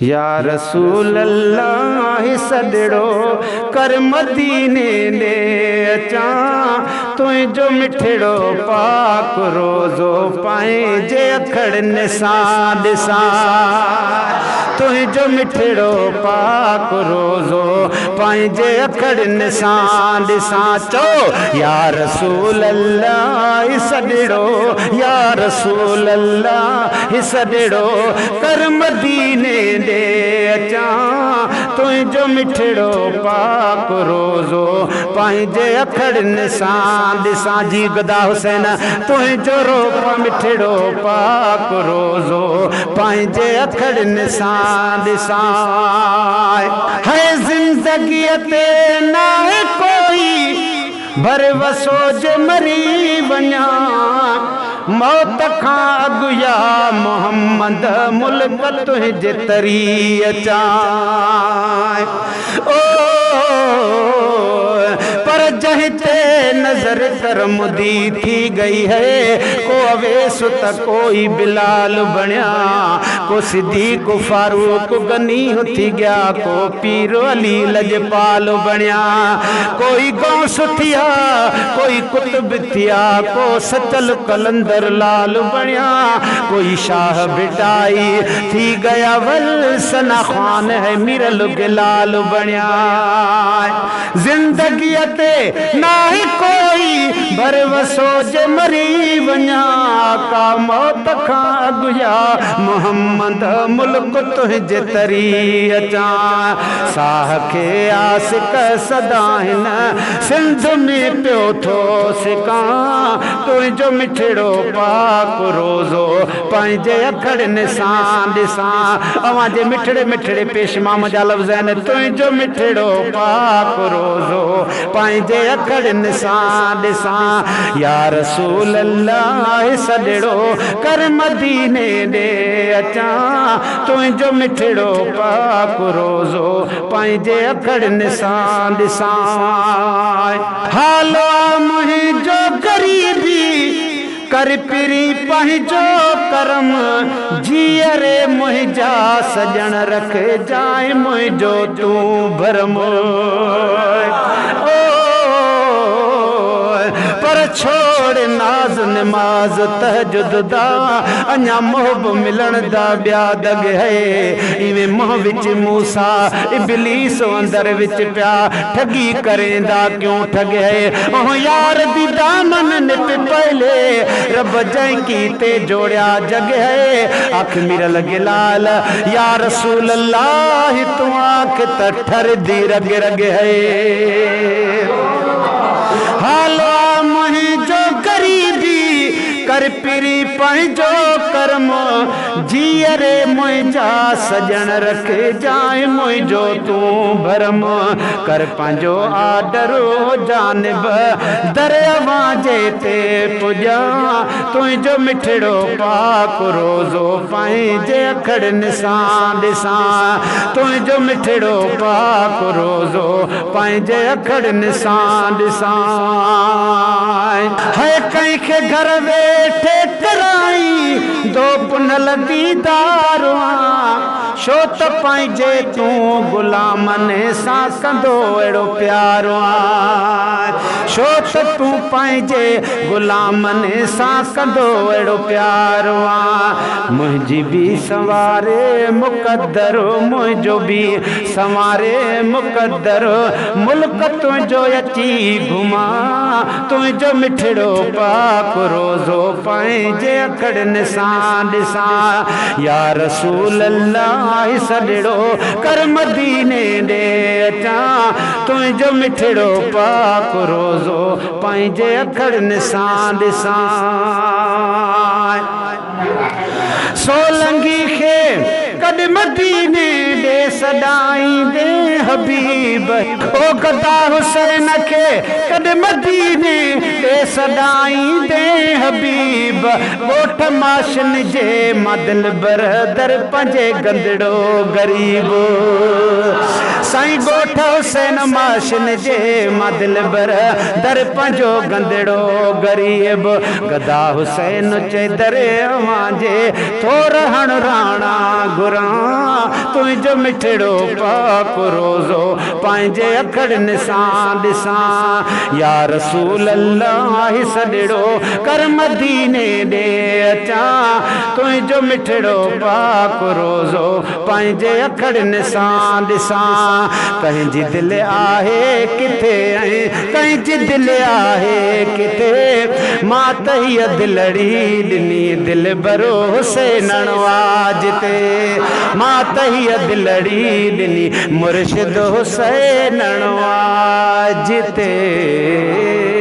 या रसूल अल्लाह सदड़ो कर मदीने दे अचा तुझो मिठड़ो पाक रोज़ो पाए जे अखड़ निसां दिसां तुझो मिठड़ो पाक रोज़ो पाए जे अखड़ निसां दिसां चो या रसूल अल्लाह सदड़ो या रसूल अल्लाह सदड़ो कर मदीने दे अचा तुझो मिठड़ो पाक रोज़ो पंहिंजे अखड़ निसां दिसां जी गदा हुसैन तुझो रूप मिठड़ो पाक रोज़ो पंहिंजे अखड़ निसां दिसां है ज़िंदगी ते ना कोई भर वसो जे मरी वञा मौत खां अॻु या मोहम्मद मुल्क तुंहिंजे तरी अचां ओ पर जहीं ते नजर करमुदी थी गई है को अवेस त कोई बिलाल बनिया को सिद्दीक फारूक गनी थी गया को पीर अली लजपाल बनिया कोई गौस थिया कोई कुतुब थिया को सचल कलंदर लाल बनिया कोई शाह बिटाई थी गया वल सना खान है मिरल गिलाल बनिया जिंदगी ते ना ही कोई भरवसो जे मरी वञा का मौत खां अॻु या मोहम्मद मुल्क तुंहिंजे तरी अचां साह खे आसिक सदा हिन सिंध में पियो थो सिकां तुंहिंजो मिठड़ो पाक रोज़ो पंहिंजे अखड़ निसां ॾिसां अवां जे मिठड़े मिठड़े पेशमाम जा लफ़्ज़ आहिनि तुंहिंजो मिठड़ो पाक रोज़ो पंहिंजे अखड़ निसां ॾिसां या रसूल अल्लाह सदड़ो कर मदीने दे अचां तुंहिंजो मिठड़ो पाक रोज़ो पंहिंजे अखड़ निसां ॾिसां हालो मुंहिंजो गरीबी कर पिरी पंहिंजो करम जीअरे मुंहिंजा सजण रख जाए मुंहिंजो तूं भरम पर छोड़ नाज नमाज तहजुद दा अञा मोहब मिलन दा ब्या दग है इवें मोह विच मूसा इबलीस अंदर विच प्या ठगी करेंदा क्यों ठग है ओ यार दी दामन नित पहले रब जै कीते जोड़िया जग है अख मिरल गिलाल या रसूल अल्लाह तू आंख तठर दी रग रग है हालो मुंहिंजो गरीबी कर पिरी पंहिंजो कर्म जीअरे मुंहिंजा सजण रख जाए मुंहिंजो तूं भरम कर पंहिंजो आडर जानिब दरियावां जे ते पुॼा तुंहिंजो मिठड़ो पाक रोज़ो पंहिंजे अखड़ निसां ॾिसां तुंहिंजो मिठड़ो पाक रोज़ो पंहिंजे अखड़ निसां ॾिसां है कंहिंखे घर वेठे कराई दो पुनल दीदार छो त पंहिंजे तूं गुलामनि सां कंदो अहिड़ो प्यारो छो त तूं पंहिंजे गुलामनि सां कंदो अहिड़ो प्यारो मुंहिंजी बि संवारे मुक़द्दर मुंहिंजो बि संवारे मुक़द्दर मुल्क तुंहिंजो अची घुमा तुंहिंजो मिठड़ो पाक रोज़ो पंहिंजे अखड़ निसां ॾिसां या रसूल अल्लाह सदड़ो कर मदीने दे अचां तुंहिंजो मिठड़ो पाक रोज़ो पंहिंजे अखड़ निसां ॾिसां सोलंगी खे कॾ मदीने दे सदाईंदे हबीब ओ गदा हुसैन के कद मदीने ते सदाई दे हबीब गोठ माशन जे मदल बरदर पंजे गंदड़ो गरीब साईं गोठ हुसैन माशन जे मदल बरदर पंजो गंदड़ो गरीब गदा हुसैन चे दरे मांजे थोर हण राणा गुरा तुझो मिठड़ो पाक रोज़ो पंहिंजे अखड़ निशान ॾिसां या रसूल अल्लाह सॾड़ो कर मदीने ॾे अचां तुझो मिठड़ो पाक रोज़ो पंहिंजे अखड़ निशान ॾिसां कंहिंजी दिलि आहे किथे ऐं कंहिंजी दिलि आहे किथे मां त हीअ दिलड़ी ॾिनी दिलि भरो हुसैन वाज ते मां त हीअ दिलड़ी ॾिनी मुर्शिद हुसैन वाज ते।